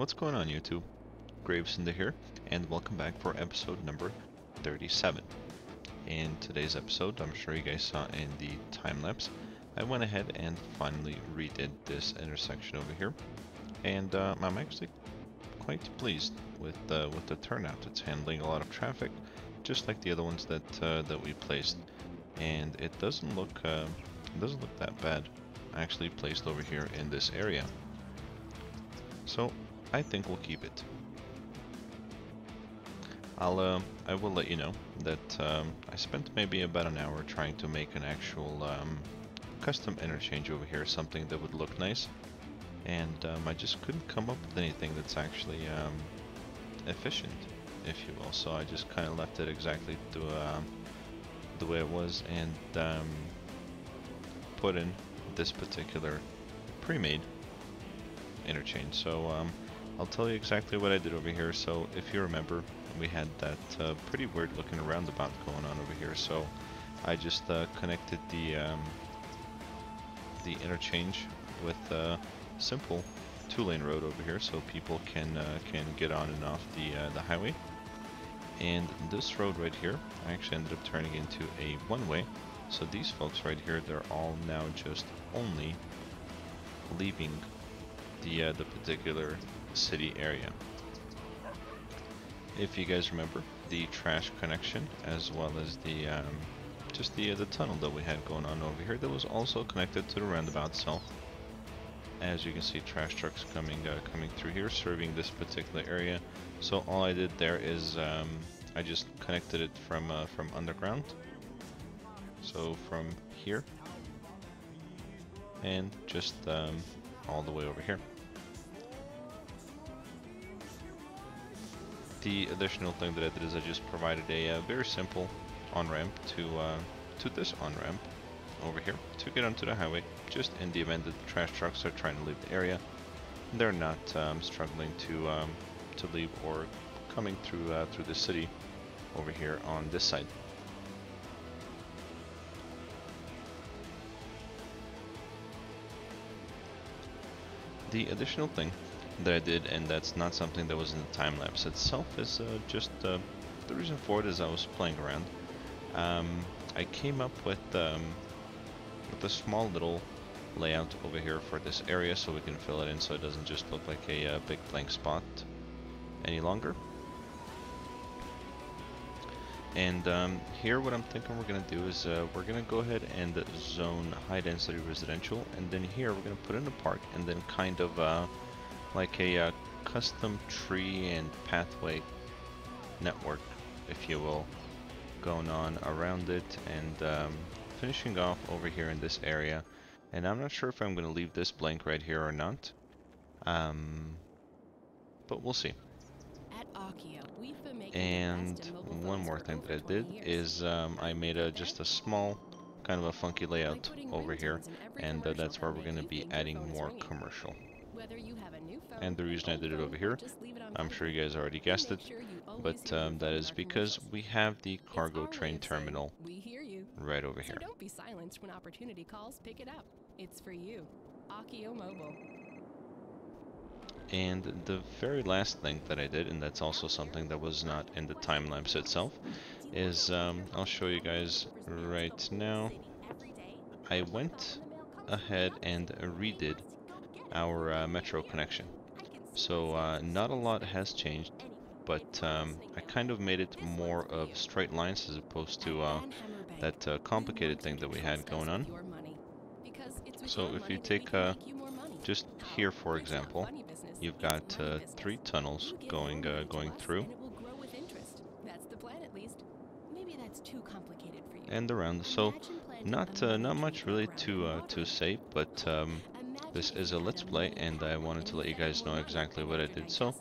What's going on, YouTube? GraveCinder here, and welcome back for episode number 37. In today's episode, I'm sure you guys saw in the time-lapse, I went ahead and finally redid this intersection over here, and I'm actually quite pleased with the turnout. It's handling a lot of traffic, just like the other ones that we placed, and it doesn't look that bad. Actually placed over here in this area. So I think we'll keep it. I will let you know that I spent maybe about an hour trying to make an actual custom interchange over here, something that would look nice, and I just couldn't come up with anything that's actually efficient, if you will. So I just kind of left it exactly the way it was, and put in this particular pre-made interchange. So I'll tell you exactly what I did over here. So if you remember, we had that pretty weird looking roundabout going on over here. So I just connected the interchange with a simple two-lane road over here, so people can get on and off the highway. And this road right here, I actually ended up turning into a one-way. So these folks right here, they're all now just only leaving the particular city area. If you guys remember, the trash connection, as well as the just the tunnel that we had going on over here, that was also connected to the roundabout itself. As you can see, trash trucks coming through here, serving this particular area. So all I did there is I just connected it from underground. So from here and just all the way over here. The additional thing that I did is I just provided a very simple on-ramp to this on-ramp over here to get onto the highway, just in the event that the trash trucks are trying to leave the area. They're not struggling to leave or coming through the city over here on this side. The additional thing that I did, and that's not something that was in the time lapse itself, is just the reason for it is I was playing around. I came up with a small little layout over here for this area, so we can fill it in, so it doesn't just look like a big blank spot any longer. And here what I'm thinking we're going to do is we're going to go ahead and zone high density residential, and then here we're going to put in a park, and then kind of like a custom tree and pathway network, if you will, going on around it, and finishing off over here in this area. And I'm not sure if I'm going to leave this blank right here or not, but we'll see. And one more thing that I did is I made just a small, kind of a funky layout over here, and that's where we're going to be adding more commercial. And the reason I did it over here, I'm sure you guys already guessed it, but that is because we have the cargo train terminal right over here. So don't be silenced when opportunity calls. Pick it up. It's for you. Akio Mobile. And the very last thing that I did, and that's also something that was not in the time lapse itself, is I'll show you guys right now. I went ahead and redid our metro connection. So not a lot has changed, but I kind of made it more of straight lines as opposed to that complicated thing that we had going on. So if you take just here, for example, you've got 3 tunnels going through and around. So not much really to say, but this is a let's play, and I wanted to let you guys know exactly what I did. So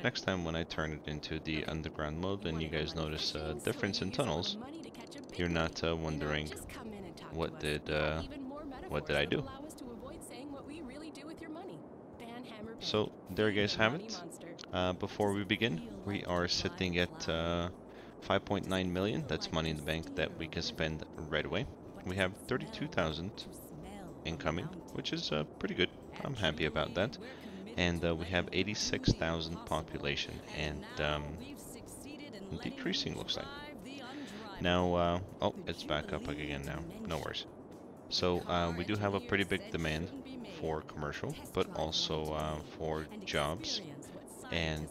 next time when I turn it into the underground mode and you guys notice a difference in tunnels, you're not wondering what did I do. So there you guys have it. Before we begin, we are sitting at 5.9 million. That's money in the bank that we can spend right away. We have 32,000 incoming, which is pretty good. I'm happy about that. and we have 86,000 population, and decreasing looks like. Now, oh, it's back up again now. No worries. So we do have a pretty big demand for commercial, but also for jobs. And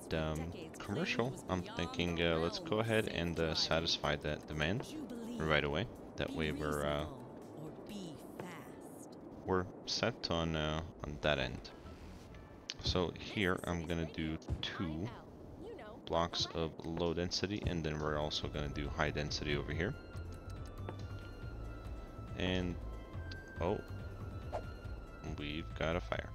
commercial, I'm thinking let's go ahead and satisfy that demand right away. That way we're set on that end. So here I'm gonna do 2 blocks of low density, and then we're also gonna do high density over here. And oh, we've got a fire.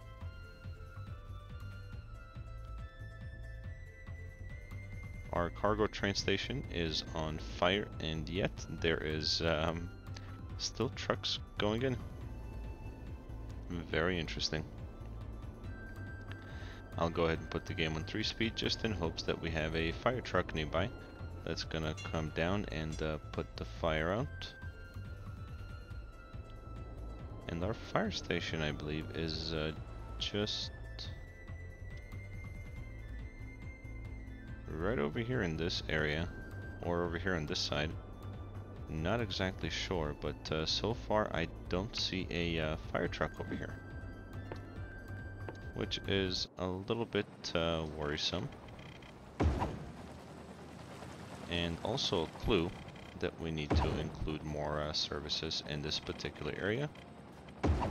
Our cargo train station is on fire, and yet there is still trucks going in. Very interesting. I'll go ahead and put the game on 3-speed just in hopes that we have a fire truck nearby that's gonna come down and put the fire out. And our fire station, I believe, is just right over here in this area, or over here on this side. Not exactly sure, but so far I don't see a fire truck over here, which is a little bit worrisome, and also a clue that we need to include more services in this particular area,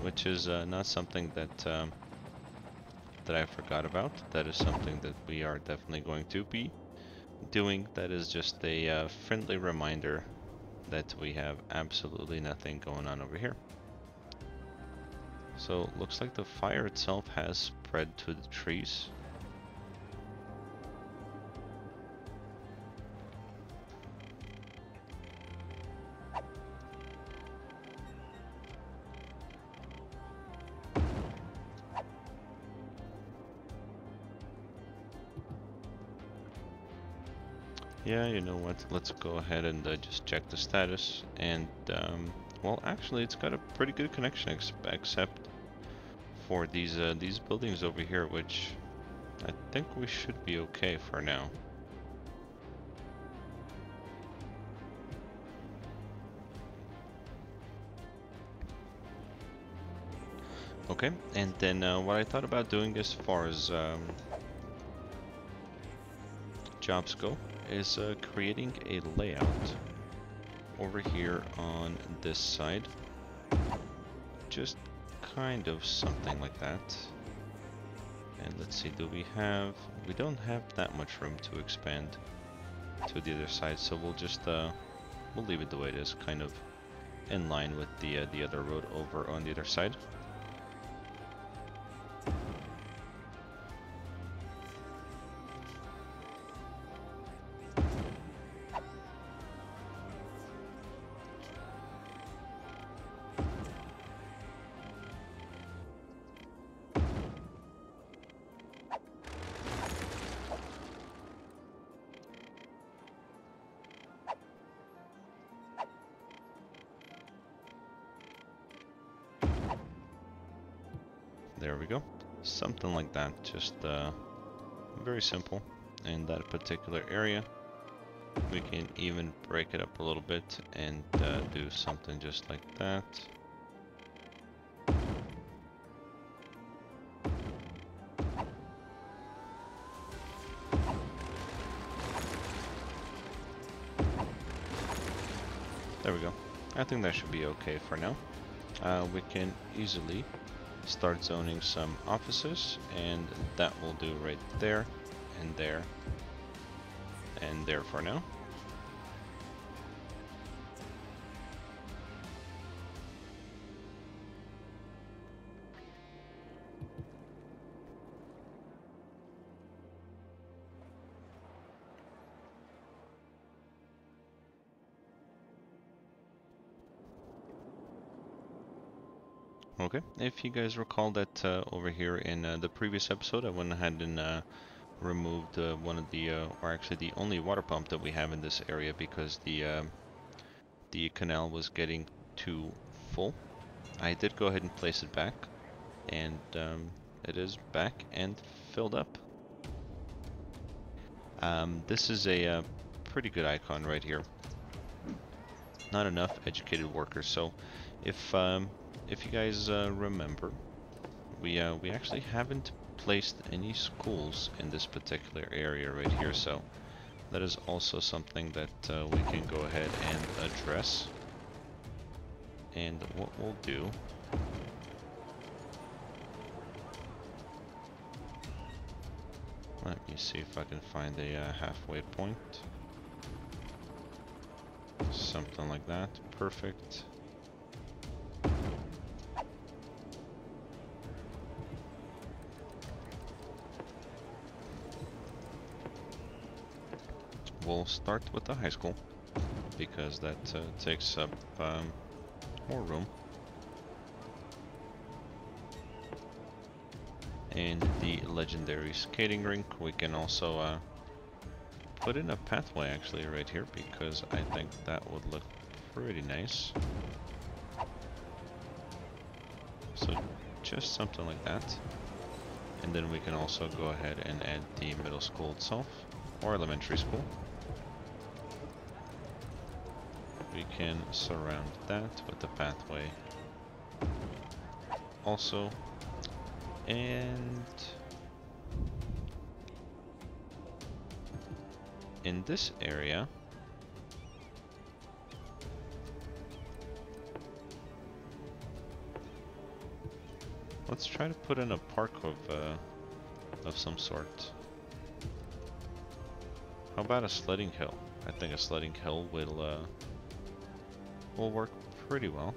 which is not something that I forgot about. That is something that we are definitely going to be doing. That is just a friendly reminder that we have absolutely nothing going on over here. So looks like the fire itself has spread to the trees. Yeah, you know what, let's go ahead and just check the status, and well, actually it's got a pretty good connection except for these buildings over here, which I think we should be okay for now. Okay, and then what I thought about doing as far as jobs go is creating a layout over here on this side. Just kind of something like that. And let's see, we don't have that much room to expand to the other side, so we'll just we'll leave it the way it is, kind of in line with the other road over on the other side. There we go. Something like that, just very simple in that particular area. We can even break it up a little bit and do something just like that. There we go. I think that should be okay for now. We can easily start zoning some offices, and that will do right there and there and there for now. Okay, if you guys recall that over here in the previous episode, I went ahead and removed one of the, or actually the only water pump that we have in this area, because the canal was getting too full. I did go ahead and place it back, and it is back and filled up. This is a pretty good icon right here. Not enough educated workers. So, if you guys remember, we actually haven't placed any schools in this particular area right here. So that is also something that we can go ahead and address. And what we'll do, let me see if I can find a halfway point. Something like that. Perfect. We'll start with the high school because that takes up more room. And the legendary skating rink, we can also put in a pathway actually right here because I think that would look pretty nice. So just something like that. And then we can also go ahead and add the middle school itself, or elementary school. We can surround that with the pathway also. And in this area, let's try to put in a park of some sort. How about a sledding hill? I think a sledding hill will work pretty well.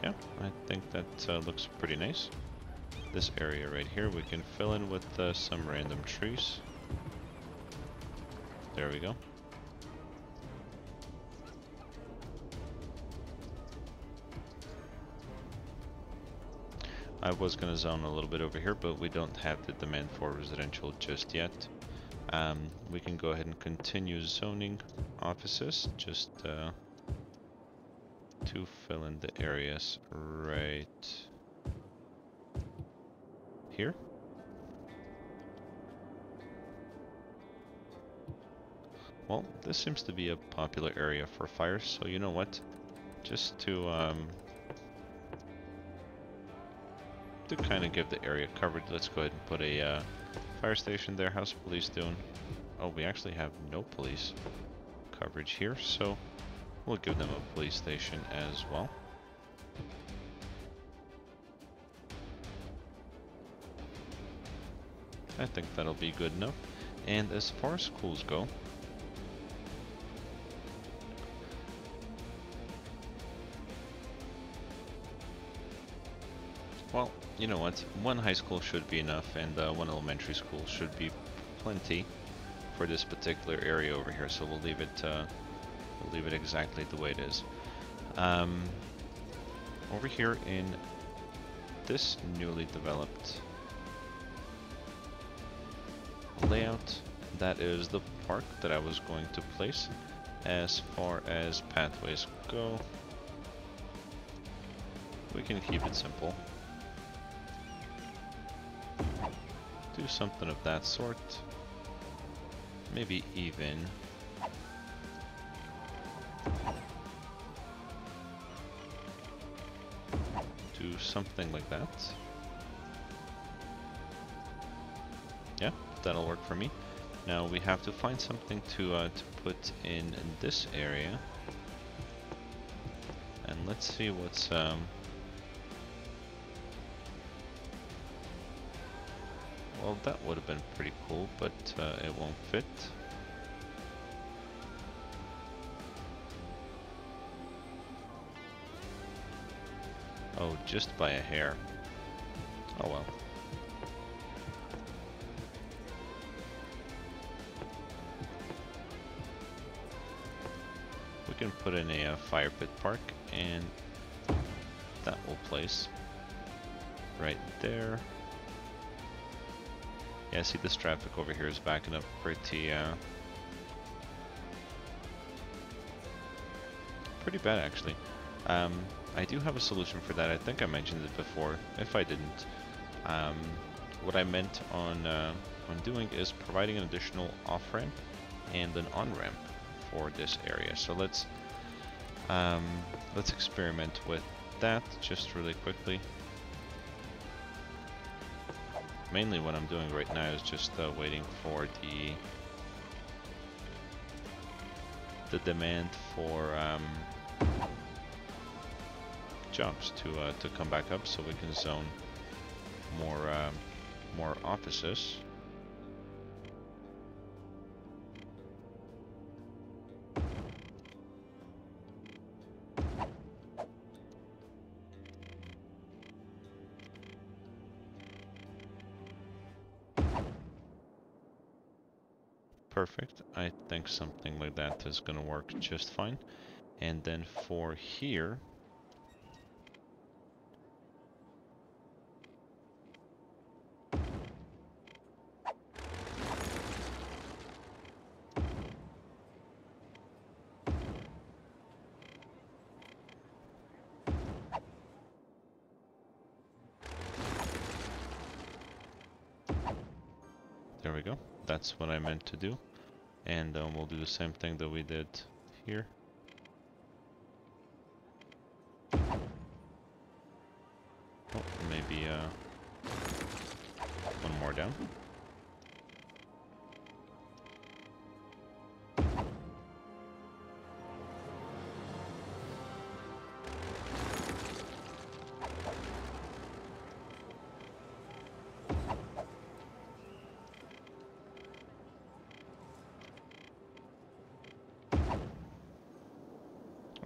Yeah, I think that looks pretty nice. This area right here we can fill in with some random trees. There we go. I was gonna zone a little bit over here, but we don't have the demand for residential just yet. We can go ahead and continue zoning offices just to fill in the areas right here. Well, this seems to be a popular area for fires, so you know what? Just to kind of give the area coverage, let's go ahead and put a fire station there. How's police doing? Oh, we actually have no police coverage here, so we'll give them a police station as well. I think that'll be good enough. And as far as schools go, well, you know what? One high school should be enough, and one elementary school should be plenty for this particular area over here. So we'll leave it exactly the way it is. Over here in this newly developed layout, that is the park that I was going to place. As far as pathways go, we can keep it simple. Do something of that sort. Maybe even do something like that. Yeah, that'll work for me. Now we have to find something to put in this area, and let's see what's well, that would have been pretty cool, but it won't fit. Oh, just by a hair. Oh well. We can put in a fire pit park, and that will place. right there. Yeah, see this traffic over here is backing up pretty bad actually. I do have a solution for that. I think I mentioned it before. If I didn't, what I meant on doing is providing an additional off-ramp and an on-ramp for this area. So let's experiment with that just really quickly. Mainly what I'm doing right now is just waiting for the demand for jobs to come back up, so we can zone more offices. Perfect. I think something like that is gonna work just fine. And then for here, there we go. That's what I meant to do. And we'll do the same thing that we did here. Oh, maybe one more down.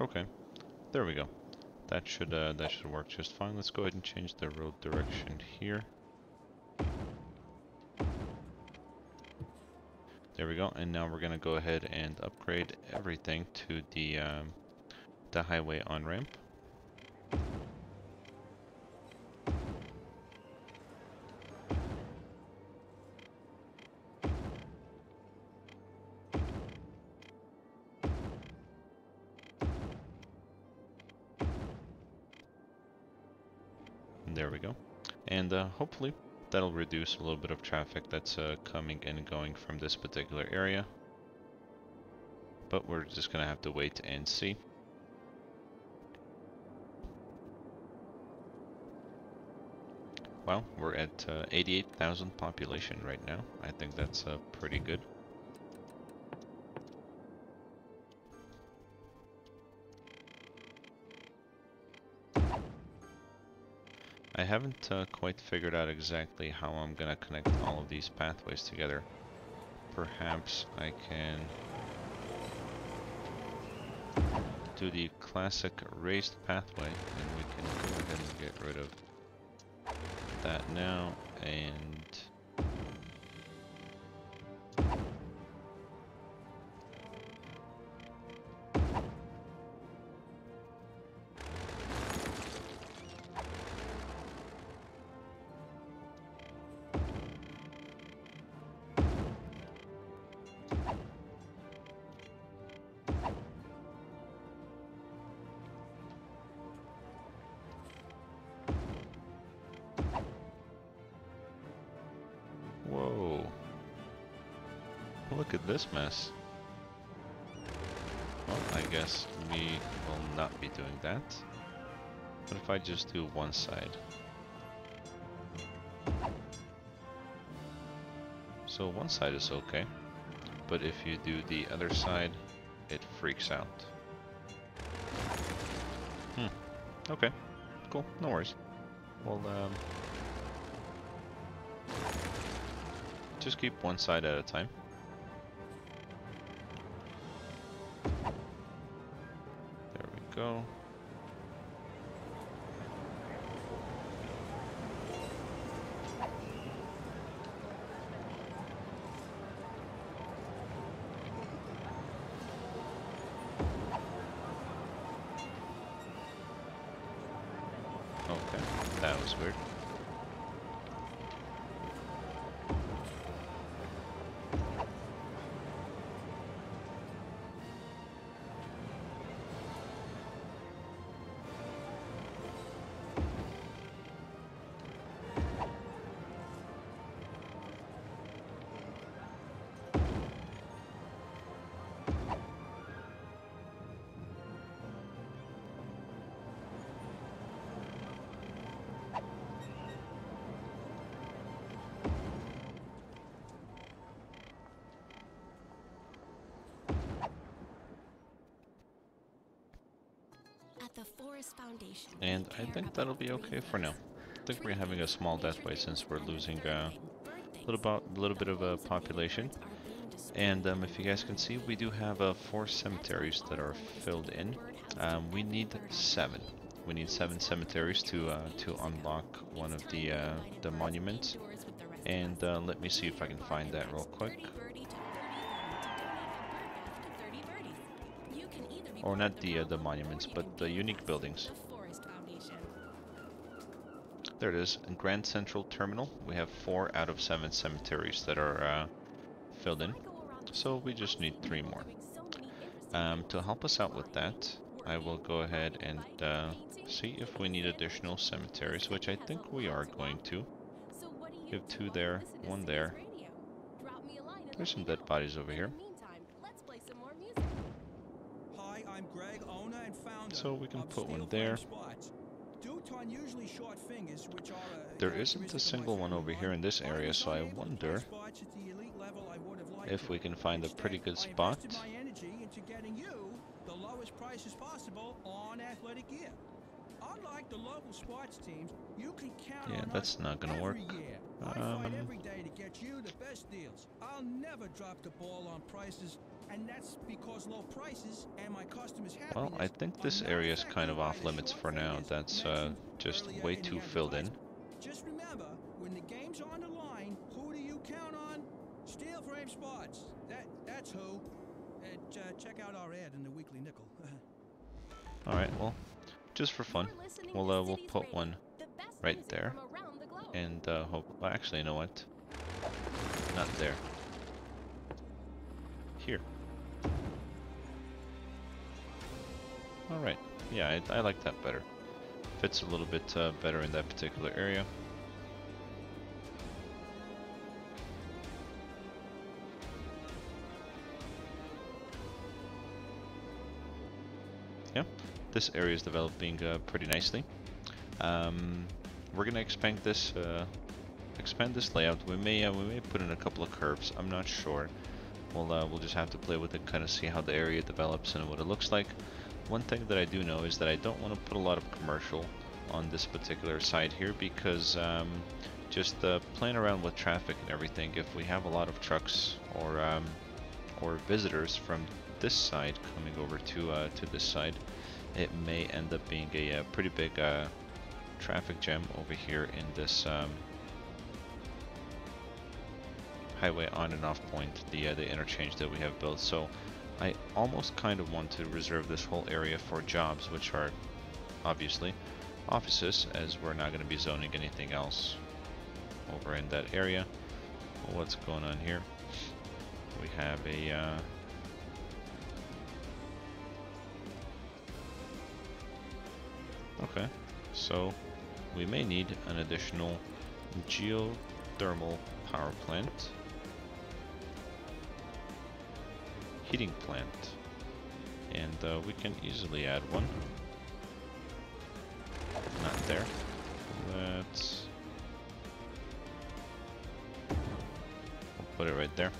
Okay, there we go. That should work just fine. Let's go ahead and change the road direction here. There we go. And now we're gonna go ahead and upgrade everything to the highway on ramp. There we go. And hopefully that'll reduce a little bit of traffic that's coming and going from this particular area. But we're just gonna have to wait and see. Well, we're at 88,000 population right now. I think that's pretty good. I haven't quite figured out exactly how I'm gonna connect all of these pathways together. Perhaps I can do the classic raised pathway, and we can go ahead and get rid of that now, and whoa, look at this mess. Well, I guess we will not be doing that. What if I just do one side? So one side is okay, but if you do the other side, it freaks out. Okay, cool, no worries. Well, just keep one side at a time. There we go. Okay, that was weird. The forest foundation. And I think that'll be okay for now. I think we're having a small death rate since we're losing a little bit of a population. And if you guys can see, we do have 4 cemeteries that are filled in. We need 7. We need 7 cemeteries to unlock one of the monuments. And let me see if I can find that real quick. Or not the monuments, but the unique buildings. There it is. In Grand Central Terminal, we have 4 out of 7 cemeteries that are filled in. So we just need 3 more. To help us out with that, I will go ahead and see if we need additional cemeteries, which I think we are going to. We have 2 there, 1 there. There's some dead bodies over here. Hi, I'm Greg, owner and founder. So we can put one there. There isn't a single one over here in this area, so I wonder if we can find a pretty good spot. The lowest prices possible on athletic gear. Unlike the local sports teams, you can count on that's not gonna work. I fight every day to get you the best deals. I'll never drop the ball on prices, and that's because low prices and my customers' happiness. Well, I think this area is kind of off limits for now. That's just way too filled in. Just remember, when the game's on the line, who do you count on? Steel Frame Spots. That's who. And check out our ad in the Weekly Nickel. All right, well, just for fun, we'll put one right there, and hope. Well, actually, you know what? Not there. Here. All right. Yeah, I like that better. Fits a little bit better in that particular area. Yeah, this area is developing pretty nicely. We're gonna expand this layout. We may put in a couple of curves. I'm not sure. We'll just have to play with it, kind of see how the area develops and what it looks like. One thing that I do know is that I don't want to put a lot of commercial on this particular side here, because just playing around with traffic and everything, if we have a lot of trucks or visitors from this side coming over to this side, it may end up being a pretty big traffic jam over here in this highway on and off point, the interchange that we have built. So I almost kind of want to reserve this whole area for jobs, which are obviously offices, as we're not going to be zoning anything else over in that area. Well, what's going on here? We have a okay, so we may need an additional geothermal power plant, heating plant, and we can easily add one. Not there. Let's put it right there.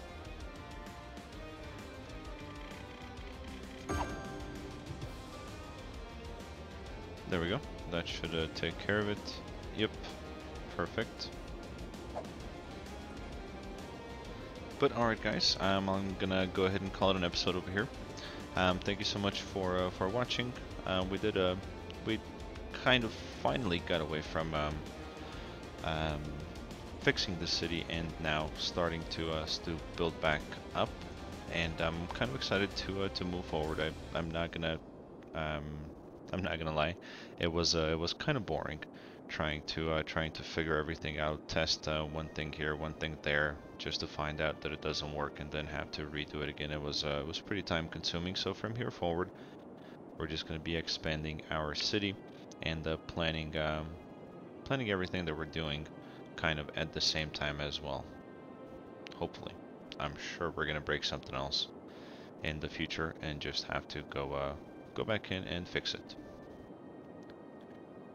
There we go. That should take care of it. Yep, perfect. But alright guys, I'm gonna go ahead and call it an episode over here. Thank you so much for watching. We kind of finally got away from fixing the city and now starting to build back up. And I'm kind of excited to move forward. I'm not gonna lie, it was kind of boring trying to figure everything out, test one thing here, one thing there, just to find out that it doesn't work and then have to redo it again. It was pretty time consuming. So from here forward, we're just going to be expanding our city and planning everything that we're doing kind of at the same time as well. Hopefully, I'm sure we're going to break something else in the future and just have to go back in and fix it.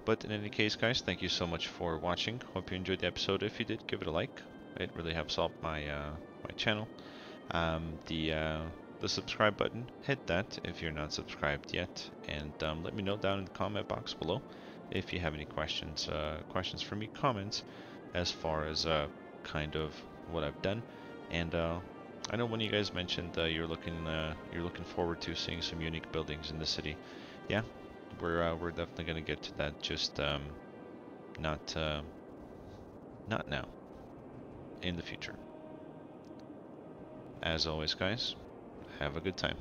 But in any case, guys, thank you so much for watching. Hope you enjoyed the episode. If you did, give it a like. It really helps out my my channel. The the subscribe button, hit that if you're not subscribed yet, and let me know down in the comment box below if you have any questions for me, comments as far as kind of what I've done. And I know one of you guys mentioned you're looking forward to seeing some unique buildings in the city. Yeah, we're definitely gonna get to that. Just not now, in the future. As always, guys, have a good time.